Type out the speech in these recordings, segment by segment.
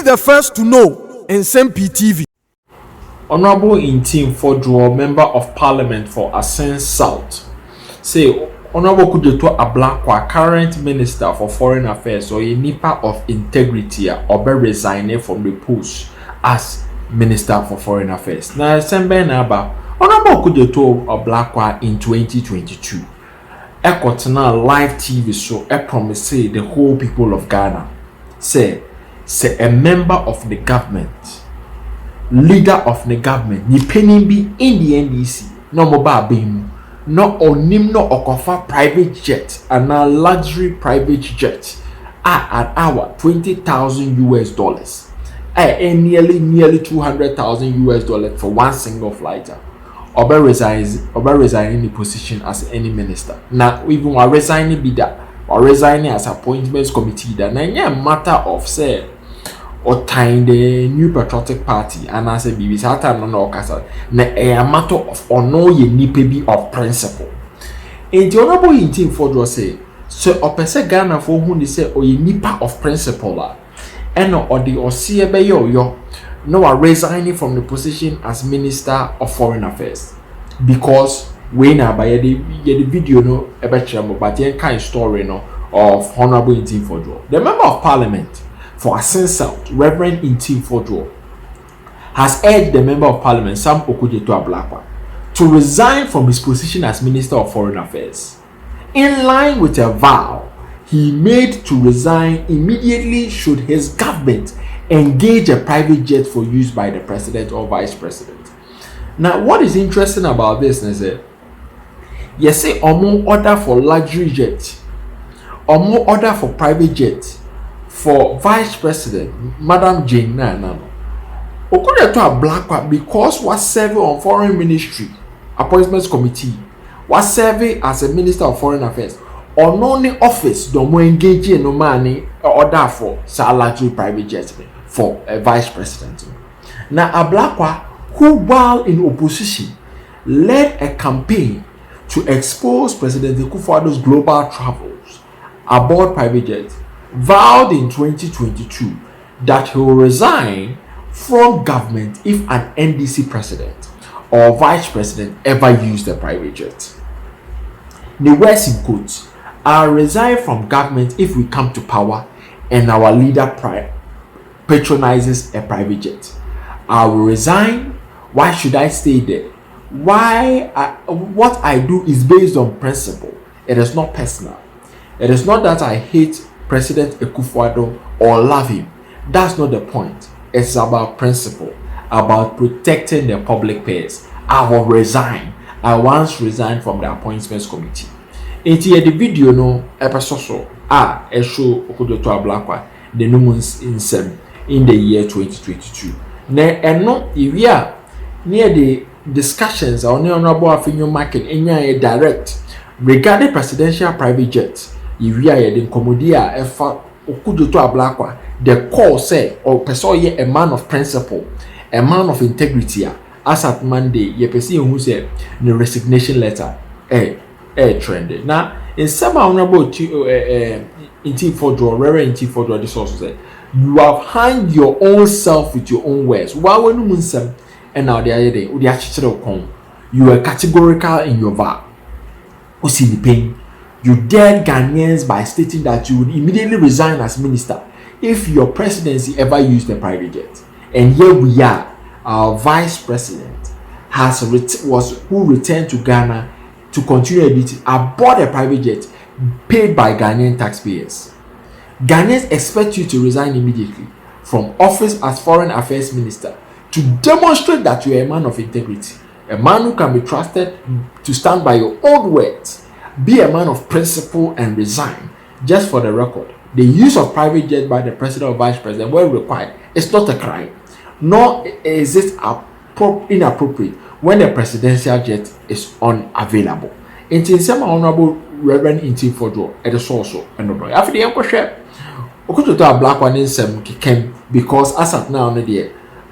the first to know. Nsem-Pii TV. Honorable Ntim Fodjour, Member of Parliament for Asen South, say Honorable Okudzeto Ablakwa, current Minister for Foreign Affairs, or a nipa of integrity, or be resigning from the post as Minister for Foreign Affairs. Now, Honorable Okudzeto Ablakwa in 2022, Ekotena live TV show, promise the whole people of Ghana, say a member of the government, leader of the government, ni penny be in the NDC, no mobile beam, no onim no okofa private jet, and a luxury private jet at an hour $20,000 and nearly $200,000 for one single flighter. Oba resigning the position as any minister. Now even while resigning be that or resigning as appointments committee that na matter of say or time the new patriotic party and as a baby satan no okasa na a matter of or no ye nipe be of principle. And the honorable Ntim Fodjour say so opese Ghana for who they say or ye nipa of principle and or the osie be yo no are resigning from the position as Minister of Foreign Affairs because we na by the video no ebechiramo but yen kind story no of Honorable Ntim Fodjour, the Member of Parliament for Asen South, Reverend Ntim Fodjour, has urged the Member of Parliament Sam Okudzeto Ablakwa to resign from his position as Minister of Foreign Affairs, in line with a vow he made to resign immediately should his government engage a private jet for use by the President or Vice President. Now, what is interesting about this is that you say omo order for luxury jet, omo order for private jet for Vice President Madam Jane Nana Okudzeto Ablakwa, because was serving on Foreign Ministry Appointments Committee, was serving as a Minister of Foreign Affairs, or no office don't engage in no money order for luxury private jet for a Vice President. Now Ablakwa, who while in opposition led a campaign to expose President Akufo-Addo's global travels aboard private jets, vowed in 2022 that he will resign from government if an NDC president or vice president ever used a private jet. The words in quotes, "I'll resign from government if we come to power and our leader patronizes a private jet. I will resign. Why should I stay there? What I do is based on principle. It is not personal. It is not that I hate President Akufo-Addo or love him. That's not the point. It's about principle, about protecting the public purse. I will resign. I once resigned from the Appointments Committee." Into the video no episode show Okudzeto Ablakwa the numerous Nsem in the year 2022. No area near the discussions on the honorable Afinyo market in direct regarding presidential private jets. Area the Komodia efa Okudzeto Ablakwa the call say or person a man of principle, a man of integrity. As at Monday, ye person who said the resignation letter trended. Now in some honorable Ntim Fodjour, Reverend Ntim Fodjour, this also said, you have hanged your own self with your own words. Why when you say and now the other day, you were categorical in your vow. You see the pain. You dared Ghanaians by stating that you would immediately resign as minister if your presidency ever used a private jet. And here we are. Our vice president who returned to Ghana to continue duty aboard a private jet paid by Ghanaian taxpayers. Ghanaians expect you to resign immediately from office as Foreign Affairs Minister to demonstrate that you are a man of integrity, a man who can be trusted to stand by your own words, be a man of principle and resign. Just for the record, the use of private jet by the president or vice president where required is not a crime, nor is it inappropriate when the presidential jet is unavailable. In some honorable Reverend Ntim Fodjour at the source and the after the uncle Okudzeto Ablakwa Nsem-Pii because as at now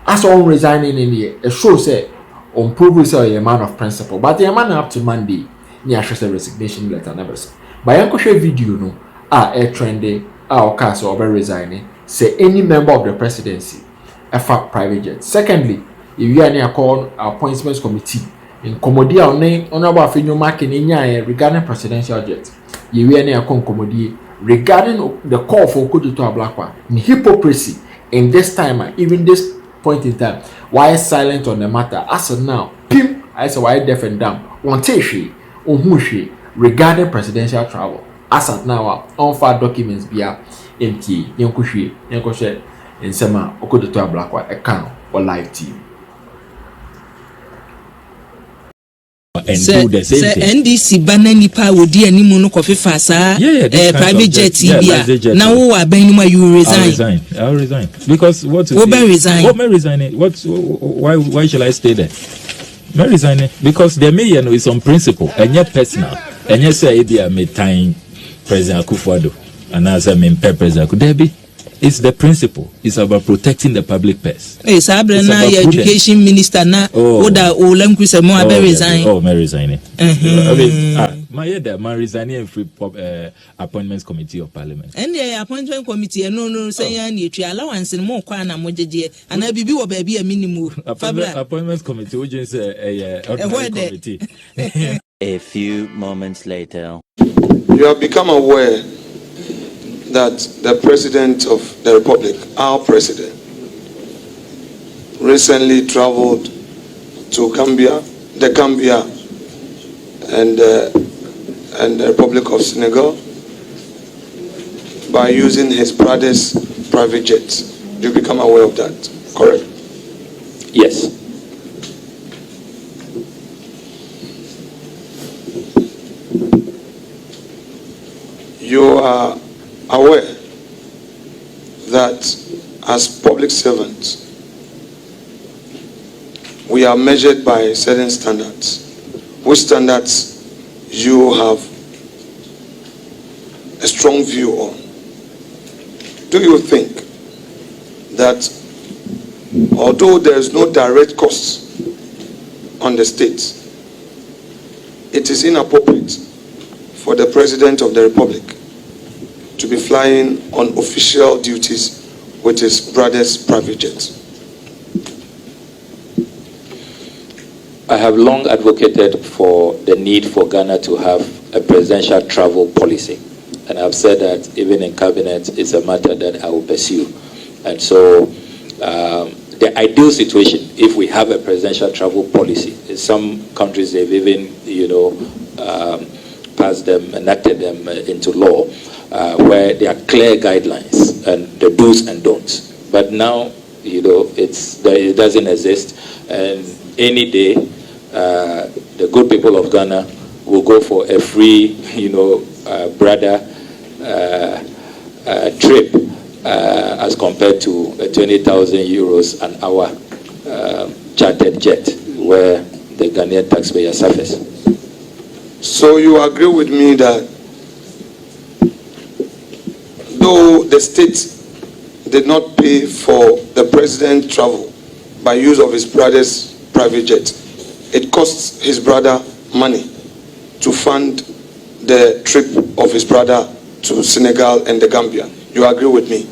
as on resigning in the a show say on prove a man of principle, but the man up to Monday near a resignation letter never say. By uncle video no air trendy our cast or resigning say any member of the presidency efa private jet. Secondly, if you are near call appointments committee in Commodity honorable Afenyo Makin regarding presidential jet, you are near Commodity regarding the call for Okudzeto Ablakwa, hypocrisy in this time, even this point in time, why silent on the matter? As of now, Pim, I say why deaf and dumb, Wanteshi, Umushi, regarding presidential travel. As of now, on-file documents via MT, Yankushi, Yankoshe, Nsem-Pii, Okudzeto Ablakwa, account or live TV. And do the same thing. NDC banner nipa wodi animu no kofi fasa private jet bia na wo wa ban nimu you resign. I'll resign because what resign. What may resign? Why should I stay there? May resign because the mayor is on principle and yet personal and yet say bia me time President Akufo-Addo and as I mean President Akufo-Addo. It's the principle. It's about protecting the public purse. Hey, Sabra na education minister na oda olam kwise mo abe resign. Oh, may resign. I mean, my resigning and free appointments committee of parliament. And the appointment committee no say ya ni twa allowance mo kwa na mo jeje ana bibi wo ba bi a minimum. Appointments committee we just ordinary committee. A few moments later. You have become aware that the President of the Republic, our President, recently traveled to the Gambia and the Republic of Senegal by using his brother's private jet. You become aware of that, correct? Yes. You are aware that as public servants, we are measured by certain standards. Which standards you have a strong view on? Do you think that although there is no direct cost on the state, it is inappropriate for the President of the Republic to be flying on official duties with his brother's private jet? I have long advocated for the need for Ghana to have a presidential travel policy. And I've said that even in cabinet, it's a matter that I will pursue. And so the ideal situation, if we have a presidential travel policy, in some countries they've even, passed them, enacted them into law, where there are clear guidelines and the do's and don'ts. But now, it doesn't exist. And any day, the good people of Ghana will go for a free, brother trip as compared to 20,000 euros an hour chartered jet, where the Ghanaian taxpayer suffers. So you agree with me that though the state did not pay for the president's travel by use of his brother's private jet, it costs his brother money to fund the trip of his brother to Senegal and the Gambia? You agree with me?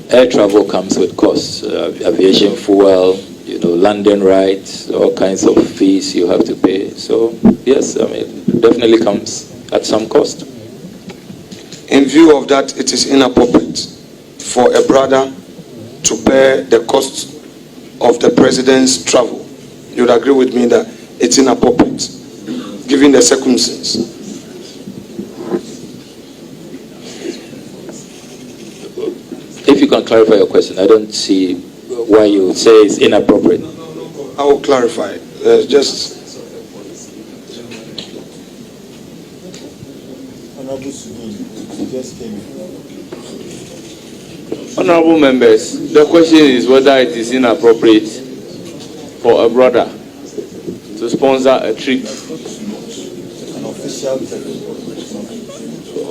Air travel comes with costs, aviation fuel, landing rights, all kinds of fees you have to pay. So yes, it definitely comes at some cost. In view of that, it is inappropriate for a brother to bear the cost of the president's travel. You would agree with me that it's inappropriate, given the circumstances. If you can clarify your question, I don't see why you say it's inappropriate. I will clarify. Honorable members, the question is whether it is inappropriate for a brother to sponsor a trip.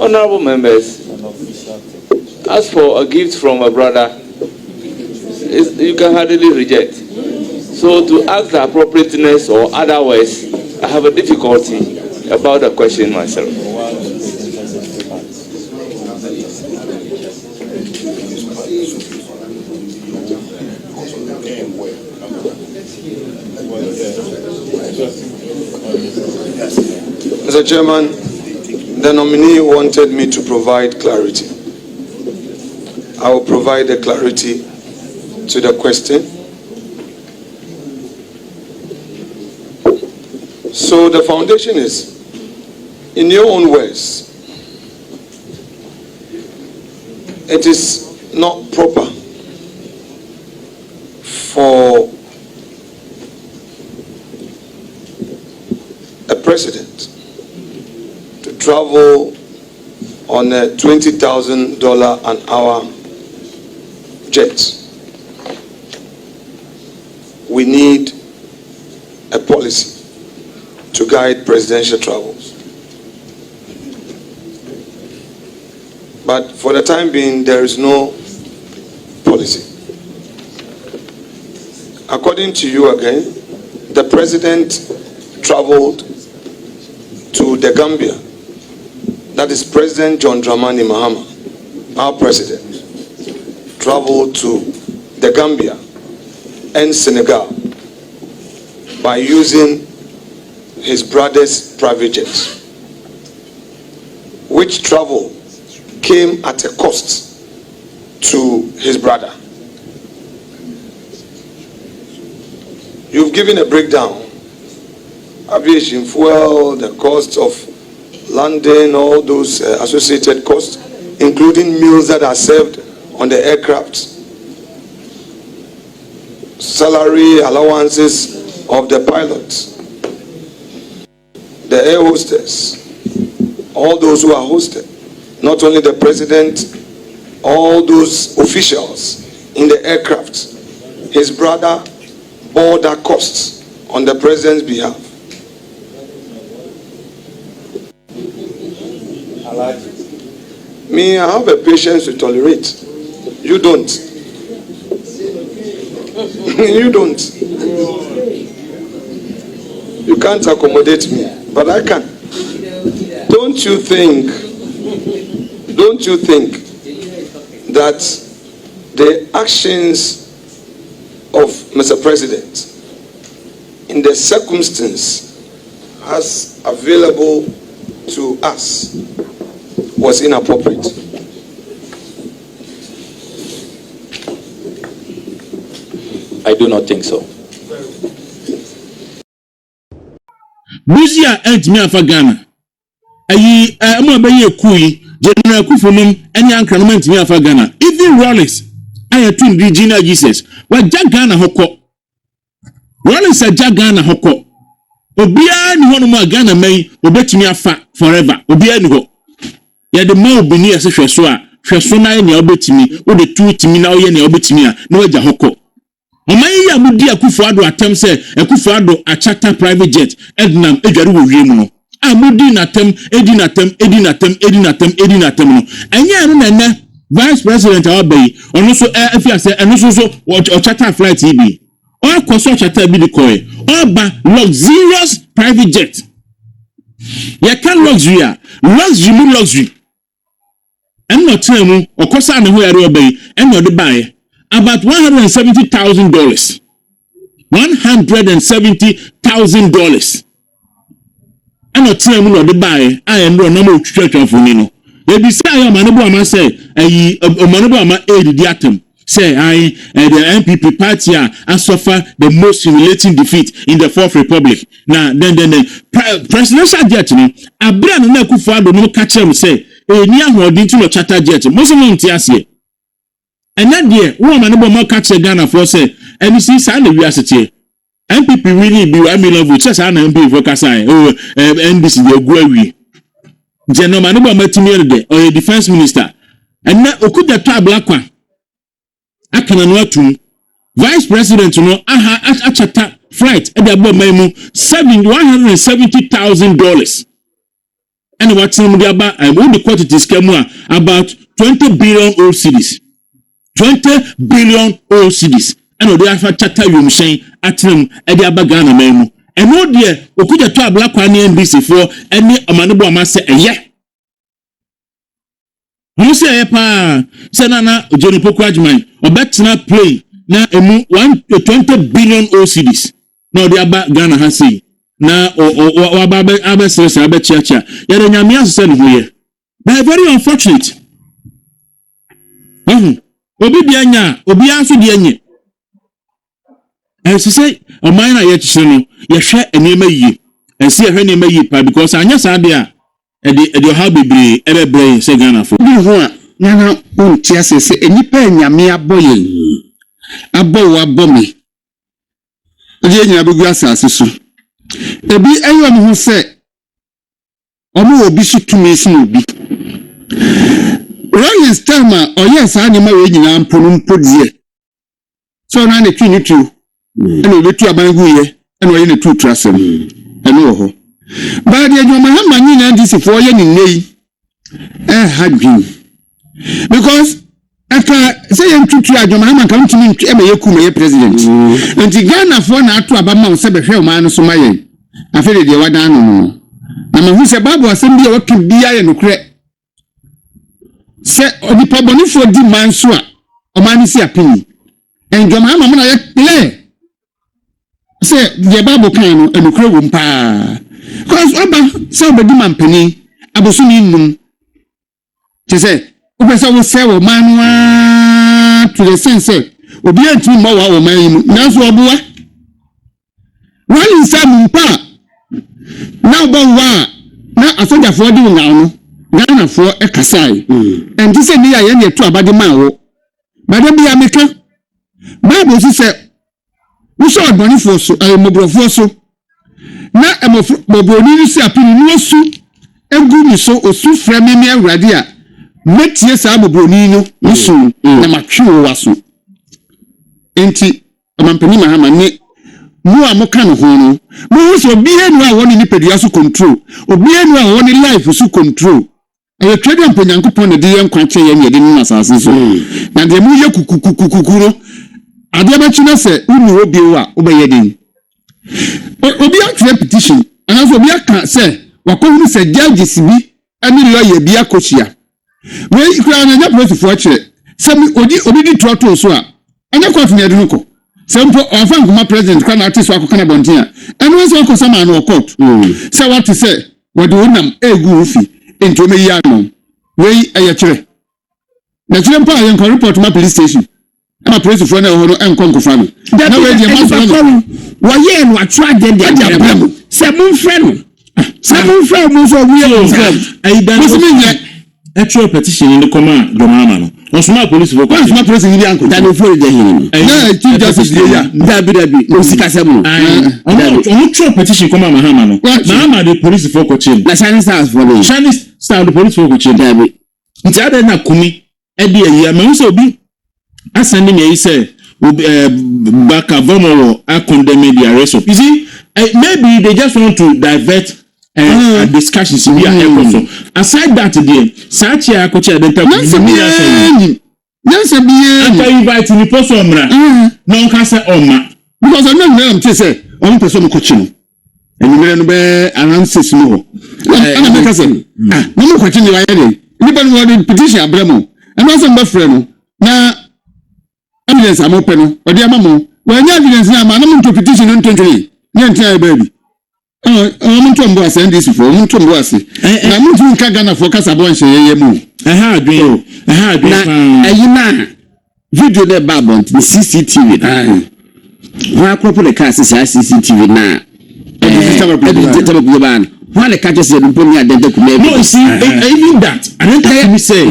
Honorable members, as for a gift from a brother, you can hardly reject. So to ask the appropriateness or otherwise, I have a difficulty about the question myself. Mr. Chairman, the nominee wanted me to provide clarity. I will provide the clarity to the question. So the foundation is, in your own words, it is not proper for a president to travel on a $20,000 an hour jet. We need a policy to guide presidential travels. But for the time being, there is no policy. According to you again, the president traveled to the Gambia. That is President John Dramani Mahama, our president, traveled to the Gambia and Senegal by using his brother's private jet, which travel came at a cost to his brother. You've given a breakdown. Aviation fuel, the cost of landing, all those associated costs, including meals that are served on the aircraft, salary allowances of the pilots, the air hostess, all those who are hosted, not only the president, all those officials in the aircraft. His brother bore that cost on the president's behalf. Me, I have a patience to tolerate. You don't. You don't. You can't accommodate me, but I can. Don't you think that the actions of Mr. President in the circumstance as available to us was inappropriate? I do not think so. Buzia Ntimi Afagana. Ayi ama baye kui General Kufunum any ankranment Ntimi Afagana. Even Rollins ayatun Regina Jesus. Wa jagana hoko. Rollins a jagana hoko. Obia ni hono ma Ghana mai obetimi afa forever. Obia ni ho. Ya de ma obini ase hweso a hweso na ne obetimi wo de tu timi na oye ne obetimi a na waja hoko. Omayi ya mudi Akufo-Addo atem se Akufo-Addo a charter private jet ednam edware wo wiem no. Amudi natem edi natem no. Anya no na vice president Abayi ono so afiase eno so o charter flight ibi. O koso charter bi de koy. Oba luxurious private jet. Ya kan luxury. Enno temu okosa ne ho yare Abayi enno de bae. About $170,000. $170,000. And not tell me no the buy. I am no more church of Unino. They be say I am an say a manabama aid the atom. Say I the MPP party and suffer the most humiliating defeat in the Fourth Republic. Now then presidential jet ni Abraham na Akufo-Addo no catch him say ni ahodi to no charter jet. Most no ntiase. And that year, woman no more catch Ghana for say, and you see, sign the university. MPP really be 1 million votes. Just an MP for Kasai. NBC they go away. General no more Timmy or a defense minister. And now Okudzeto black one. I can know vice president no a charter flight at the above $170,000. And what's in the about I want the quantities came about 20 billion old cities. 20 billion old cities. And they have a charter you saying at them at the Abagana memo. And no dear, Okudzeto black one NBC for any Amanabo Amase a year. You say, Pa, Senana, Johnny Pokrajman, or Betina play now 20 billion old cities. No, the Abagana has say. na o aba stress aba chiacha ya de nyame asese ne hoye but very unfortunate obi bia nya obi aso de anye say o man na ye chire no ye hwe enema yi ense ye hwe enema yi pa because anya sa de a e how bebre ebebre say Ghana for bi ho a na on ti asese enipa nyame aboye abo wa bomi oje nyina begu asase so ebi ayo me ho se omo obi so tumi sin obi Ryan Starmer oyes anima we nyina mpo die so na ne twini tu ene obetu abangu ye ene oye ne tu trasem ene wo ho ba de adwuma ha manyi na disi fo ye ni nei hadwin because aka say you tutu adwuma ha man kan tumi e me yeku me president nti Ghana fo na ato abama wo se behwe o man so maye afere de wadan no na me hu se babu asem bi e waka bia ye nokre se onipa boni fo di man so a o man si apini enjoma ha mamuna ye clear se ye babu kan no enokre wo mpa cause oba se obedi man pani abosumi num te se opesa wo se wo manwa to the sense obi antu mo wa wo man yi na so obuwa wali sam mpa na oba wa na asoja fo di nga no Ghana fo ekasai and this ni ya ye ne to abade man wo bade bia meka Bible say wo so odoni fo so mobrofo so na mobroni ni si apini ni osu egu ni so osu frame mi awrade a metie sa mobroni no osu na matwe wo waso enti amampani mahama ni mu amoka no ho no mu so obi enu a woni ni pedua so control obi enu a woni life so control e twede mponyankopon ne de yenkwa che ye ne de ni asase so na de mu ye kukukukukuro ade ba china se uni obi wa obeye den obi a petition anaso obi aka se wakohunu se judges bi ani lawyer bi akochia we kura na nya police fo akire se obi di trotto so a anya court na de nuko se mpo ofa nkuma president kwa na artist akoko na bontia enu se ko sama na court se what say we do nam egu ufi ento me ya no we ayakire na kire mpo ayen ko report ma police station ama police for na ho no enko nkofa no na we dey ma so no wo ye no atwa de de se mun fre no se mun fre mun so we ai dan actual petition in the command domama no osuma police for osuma police ni anko dan for de hin na chief justice dey ya dabi o sika semu on actual petition command mahama no mahama the police for kochim na shining stars for the shining star the police for kochim dabi nti ada na kumi e de ya me so bi asende me say baka vomo a condemn the arrest of you see maybe they just want to divert discussions we are also aside that there such a coach identity Nansa biye anta invite ni poso omra no nka se oma because I know me say on person coach no enumere no be analysis no ho ana me ka say no mo coach ni wa yede ni ba no petition abramo and also mba frɛ no na evidence amope no odi amamo wa nya evidence na ma na mo petition no 23 nya ntia baby omuntu mbo ase ndisi fo omuntu mbo ase na muntu nka Ghana fo kasa bo nche yeye mu adwen na ayina video de babont ni CCTV wa akropo de ka ase CCTV na taba kuban wa le ka just de mpo ni adente ku no see even that I don't think me say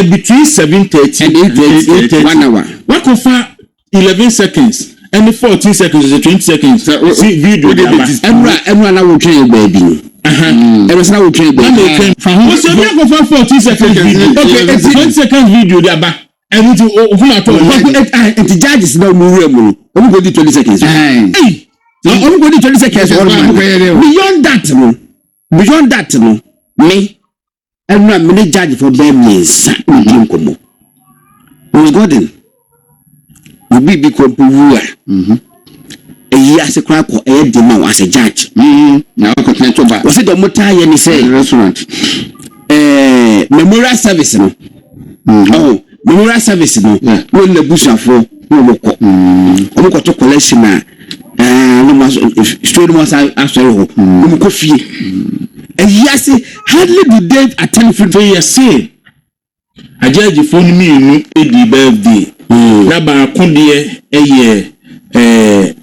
between 7:30 and 8:30 1 hour what cover 11 seconds and 14 seconds is 20 seconds. See video. Everyone now will train baby. Everyone now will train baby. What's your name for 14 seconds video? Okay, it's 20 seconds video. They are back. And to open at all. And the judges now move. Only go 20 seconds. Hey, only go 20 seconds. Beyond that, me. Everyone many judge for them years. We got them. We be computer. Yes, a crack or a demo as a judge. Now, was it a motai and say restaurant? Memorial service. Oh, memorial service. No, when the bush are for Omoko collection. no mas straight was asori ho no ko fie yes hardly did they attend for year say ajaji phone me no edi birthday na ba ko de a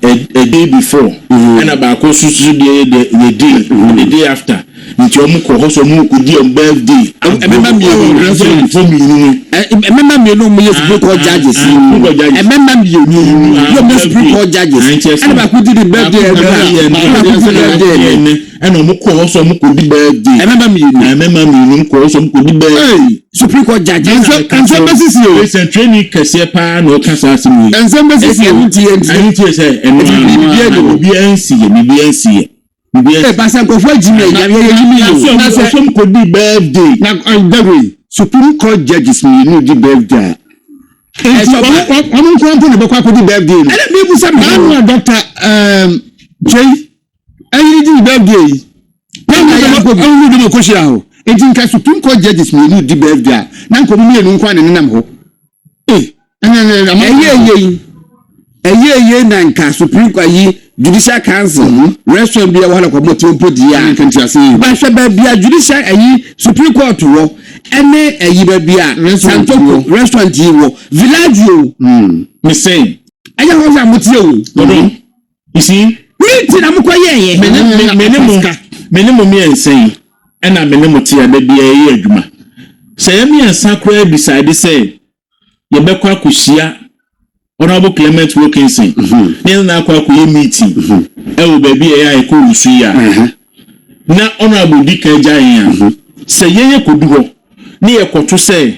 day before and about susu the day after nti omu ko hoso mu ko di on birthday remember me no yes Supreme judges remember me you Supreme Court judges and about who did the birthday and omu ko hoso mu ko di birthday remember me ko hoso mu ko di birthday Supreme Court judges and some basis you is a training kese pa na o kasa asimu and some basis you anti say eno bi ansi Pastor Kofo Jimmy, na some could be birthday. Now, that way, Supreme Court judges me no the birthday. I'm going to the birthday. And maybe some Dr. J. I need the birthday. Only the question. It in Supreme Court judges me no the birthday. Now, come here and find an animal. Nanka Supreme Court Judicial Council restaurant bia wala kwa moti mpodi ya nkanti ase ba hwe ba bia judicial Supreme Court wo ene ba bia Santo restaurant yi wo village wo me say aya ho za moti wo you see we na mko yeye menemo me ensay ena menemo ti ada bia yi adwuma say me ansa kra decide say ye be kwa kuhia Honorable Clement Wilkinson. Na kwa meeting. Ewo baby e ko rusu ya. Na Honorable Dika Jayan. Se yeye kodu ho. Ni e koto se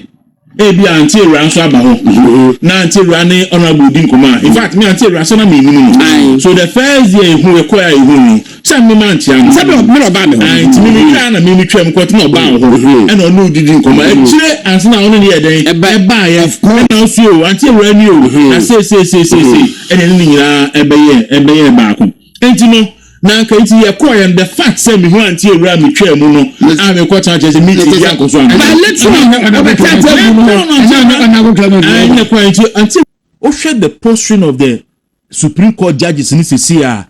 e bi anti ewura so aba ho. Na anti ewura ni Honorable Dinkoma. In fact me anti ewura so na me nimu. So the first year hu e ko ya hu. Say me man tia no. Say me ba me ho. Anti me twa na me twam ko na oba ho. E na onu Dinkoma. E kire anti na onu ne ye den. E ba ya na so anti ewura ni o. Na say ene ni nyina ebe ye ba ko. Enti no na nka iti ye ko ye the fact say me hu anti ewura me twam no. A me ko ta je meeting ya ko so an. But let's anti o share the posture of the Supreme Court judges in CCA